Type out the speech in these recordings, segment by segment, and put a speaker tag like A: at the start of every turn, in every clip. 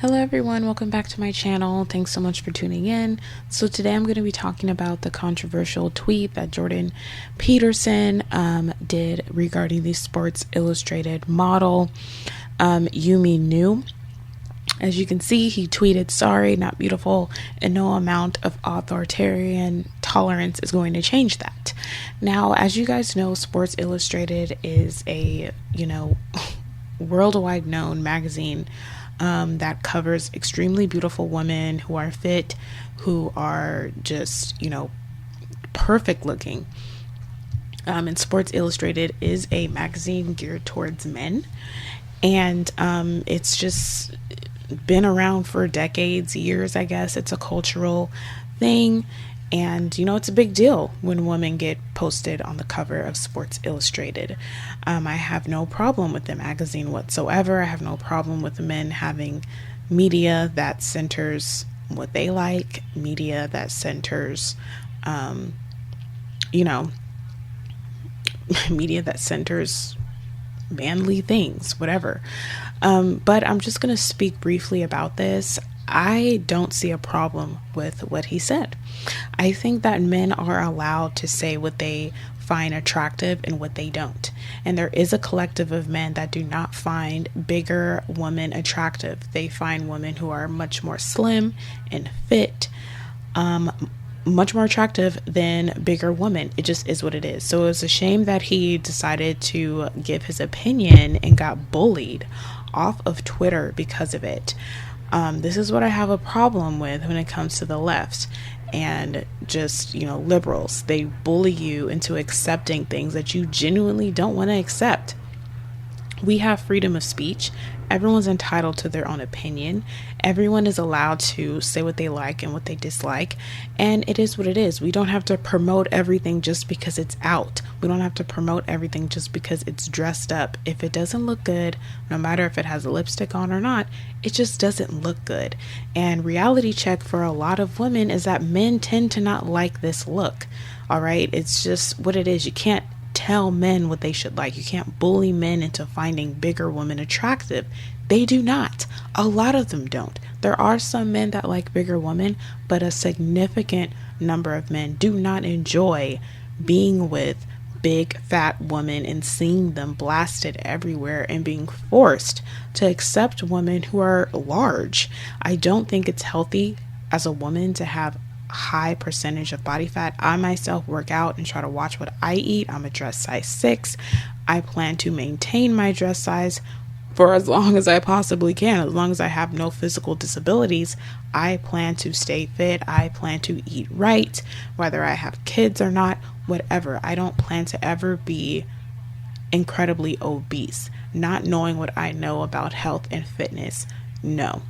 A: Hello everyone, welcome back to my channel. Thanks so much for tuning in. So today I'm going to be talking about the controversial tweet that Jordan Peterson did regarding the Sports Illustrated model, Yumi Nu. As you can see, he tweeted, "Sorry, not beautiful, and no amount of authoritarian tolerance is going to change that." Now, as you guys know, Sports Illustrated is a, worldwide known magazine that covers extremely beautiful women who are fit, who are just, perfect looking. And Sports Illustrated is a magazine geared towards men. And it's just been around for decades, years, I guess. It's a cultural thing. And, it's a big deal when women get posted on the cover of Sports Illustrated. I have no problem with the magazine whatsoever. I have no problem with men having media that centers what they like, media that centers, media that centers manly things, whatever. But I'm just going to speak briefly about this. I don't see a problem with what he said. I think that men are allowed to say what they find attractive and what they don't. And there is a collective of men that do not find bigger women attractive. They find women who are much more slim and fit, much more attractive than bigger women. It just is what it is. So it's a shame that he decided to give his opinion and got bullied off of Twitter because of it. This is what I have a problem with when it comes to the left and just, liberals. They bully you into accepting things that you genuinely don't want to accept. We have freedom of speech. Everyone's entitled to their own opinion. Everyone is allowed to say what they like and what they dislike. And it is what it is. We don't have to promote everything just because it's out. We don't have to promote everything just because it's dressed up. If it doesn't look good, no matter if it has lipstick on or not, it just doesn't look good. And reality check for a lot of women is that men tend to not like this look. All right. It's just what it is. You can't tell men what they should like. You can't bully men into finding bigger women attractive. They do not. A lot of them don't. There are some men that like bigger women, but a significant number of men do not enjoy being with big fat women and seeing them blasted everywhere and being forced to accept women who are large. I don't think it's healthy as a woman to have high percentage of body fat. I myself work out and try to watch what I eat. I'm a dress size 6. I plan to maintain my dress size for as long as I possibly can. As long as I have no physical disabilities, I plan to stay fit. I plan to eat right, whether I have kids or not, whatever. I don't plan to ever be incredibly obese, not knowing what I know about health and fitness. No.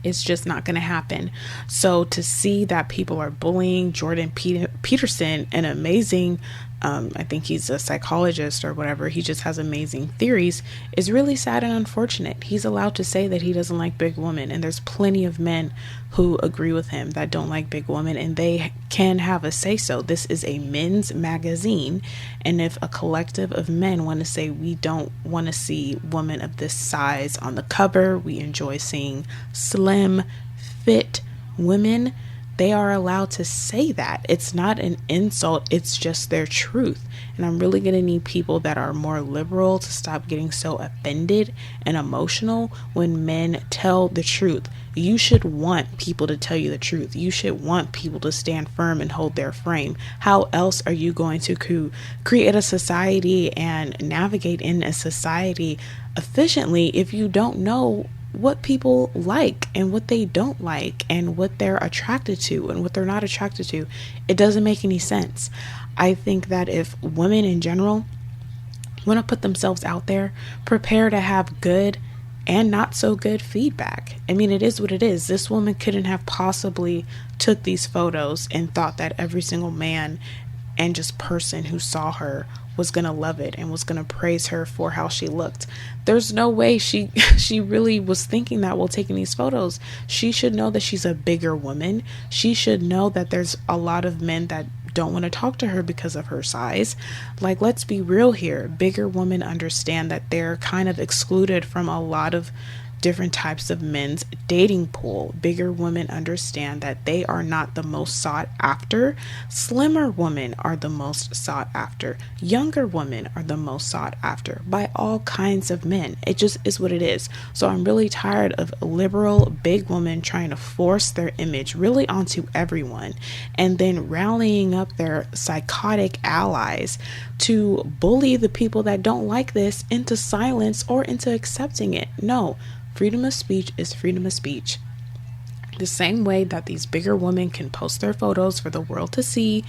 A: It's just not going to happen. So to see that people are bullying Jordan Peterson, an amazing, I think he's a psychologist or whatever, he just has amazing theories, is really sad and unfortunate. He's allowed to say that he doesn't like big women, and there's plenty of men who agree with him that don't like big women, and they can have a say so. This is a men's magazine, and if a collective of men want to say we don't want to see women of this size on the cover, we enjoy seeing slim, fit women, they are allowed to say that. It's not an insult, it's just their truth. And I'm really going to need people that are more liberal to stop getting so offended and emotional when men tell the truth. You should want people to tell you the truth. You should want people to stand firm and hold their frame. How else are you going to create a society and navigate in a society efficiently if you don't know what people like and what they don't like and what they're attracted to and what they're not attracted to? It doesn't make any sense. I think that if women in general want to put themselves out there, prepare to have good and not so good feedback. I mean, it is what it is. This woman couldn't have possibly took these photos and thought that every single man and just person who saw her was going to love it and was going to praise her for how she looked. There's no way she really was thinking that while taking these photos. She should know that she's a bigger woman. She should know that there's a lot of men that don't want to talk to her because of her size. Like, let's be real here. Bigger women understand that they're kind of excluded from a lot of different types of men's dating pool. Bigger women understand that they are not the most sought after. Slimmer women are the most sought after. Younger women are the most sought after by all kinds of men. It just is what it is. So I'm really tired of liberal big women trying to force their image really onto everyone, and then rallying up their psychotic allies to bully the people that don't like this into silence or into accepting it. No, freedom of speech is freedom of speech. The same way that these bigger women can post their photos for the world to see,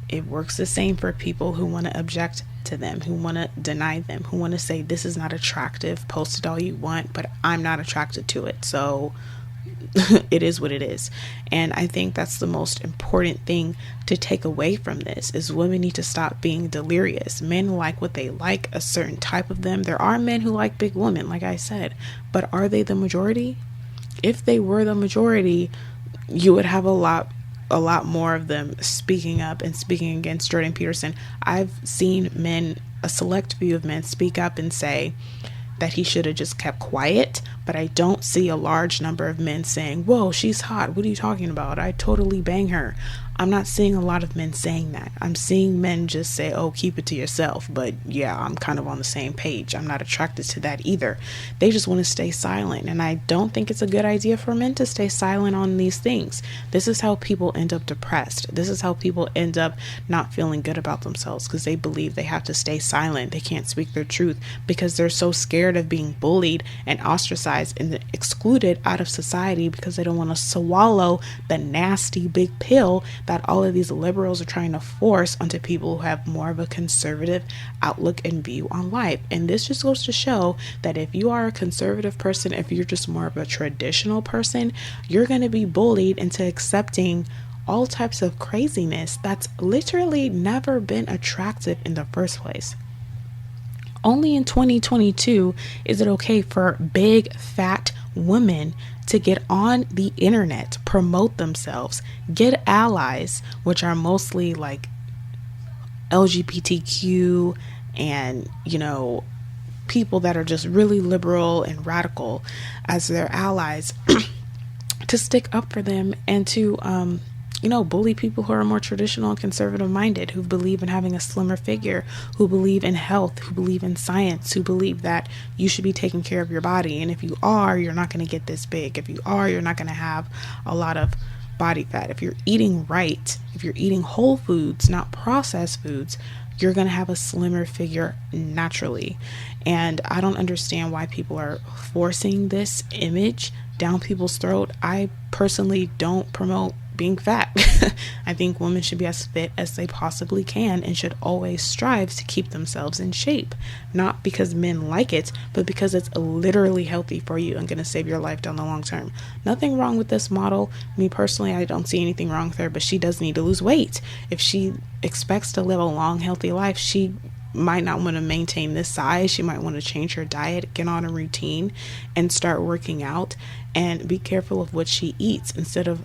A: it works the same for people who want to object to them, who want to deny them, who want to say this is not attractive, post it all you want, but I'm not attracted to it. So it is what it is. And I think that's the most important thing to take away from this is women need to stop being delirious. Men like what they like, a certain type of them. There are men who like big women, like I said, but are they the majority? If they were the majority, you would have a lot more of them speaking up and speaking against Jordan Peterson. I've seen men, a select few of men, speak up and say that he should have just kept quiet, but I don't see a large number of men saying, whoa, she's hot, what are you talking about, I totally bang her. I'm not seeing a lot of men saying that. I'm seeing men just say, oh, keep it to yourself. But yeah, I'm kind of on the same page. I'm not attracted to that either. They just want to stay silent. And I don't think it's a good idea for men to stay silent on these things. This is how people end up depressed. This is how people end up not feeling good about themselves, because they believe they have to stay silent. They can't speak their truth because they're so scared of being bullied and ostracized and excluded out of society, because they don't want to swallow the nasty big pill that all of these liberals are trying to force onto people who have more of a conservative outlook and view on life. And this just goes to show that if you are a conservative person, if you're just more of a traditional person, you're going to be bullied into accepting all types of craziness that's literally never been attractive in the first place. Only in 2022 is it okay for big, fat women to get on the internet, promote themselves, get allies, which are mostly like LGBTQ and, people that are just really liberal and radical as their allies, to stick up for them and to, bully people who are more traditional and conservative minded, who believe in having a slimmer figure, who believe in health, who believe in science, who believe that you should be taking care of your body. And if you are, you're not going to get this big. If you are, you're not going to have a lot of body fat. If you're eating right, if you're eating whole foods, not processed foods, you're going to have a slimmer figure naturally. And I don't understand why people are forcing this image down people's throat. I personally don't promote being fat. I think women should be as fit as they possibly can and should always strive to keep themselves in shape, not because men like it, but because it's literally healthy for you and going to save your life down the long term. Nothing wrong with this model. Me personally, I don't see anything wrong with her, but she does need to lose weight. If she expects to live a long, healthy life, she might not want to maintain this size. She might want to change her diet, get on a routine, and start working out, and be careful of what she eats instead of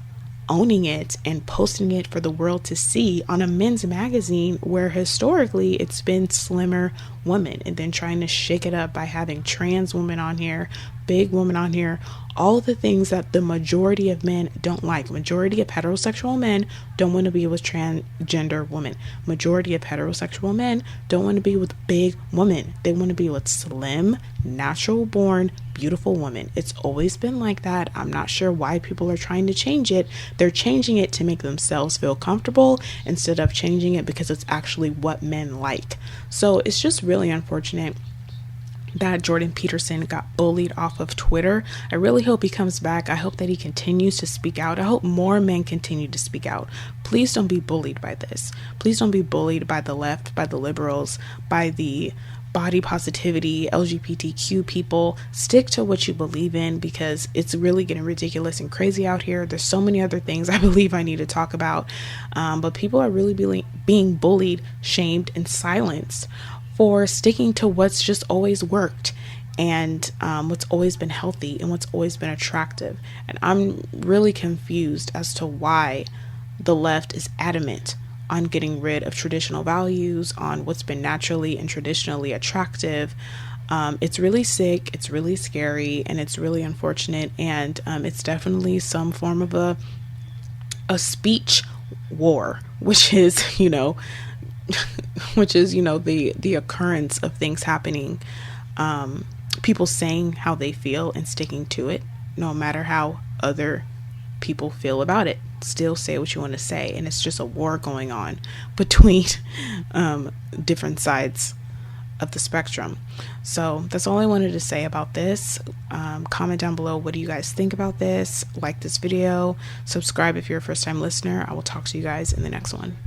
A: owning it and posting it for the world to see on a men's magazine where historically it's been slimmer women, and then trying to shake it up by having trans women on here, big women on here, all the things that the majority of men don't like. Majority of heterosexual men don't want to be with transgender women. Majority of heterosexual men don't want to be with big women. They want to be with slim, natural born, beautiful women. It's always been like that. I'm not sure why people are trying to change it. They're changing it to make themselves feel comfortable instead of changing it because it's actually what men like. So it's just really unfortunate that Jordan Peterson got bullied off of Twitter. I really hope he comes back. I hope that he continues to speak out. I hope more men continue to speak out. Please don't be bullied by this. Please don't be bullied by the left, by the liberals, by the body positivity, LGBTQ people. Stick to what you believe in, because it's really getting ridiculous and crazy out here. There's so many other things I believe I need to talk about, but people are really being bullied, shamed, and silenced for sticking to what's just always worked and what's always been healthy and what's always been attractive. And I'm really confused as to why the left is adamant on getting rid of traditional values, on what's been naturally and traditionally attractive. It's really sick, it's really scary, and it's really unfortunate. And it's definitely some form of a speech war, which is, the occurrence of things happening, people saying how they feel and sticking to it, no matter how other people feel about it. Still say what you want to say, and it's just a war going on between different sides of the spectrum. So that's all I wanted to say about this. Comment down below, what do you guys think about this? Like this video, subscribe if you're a first time listener. I will talk to you guys in the next one.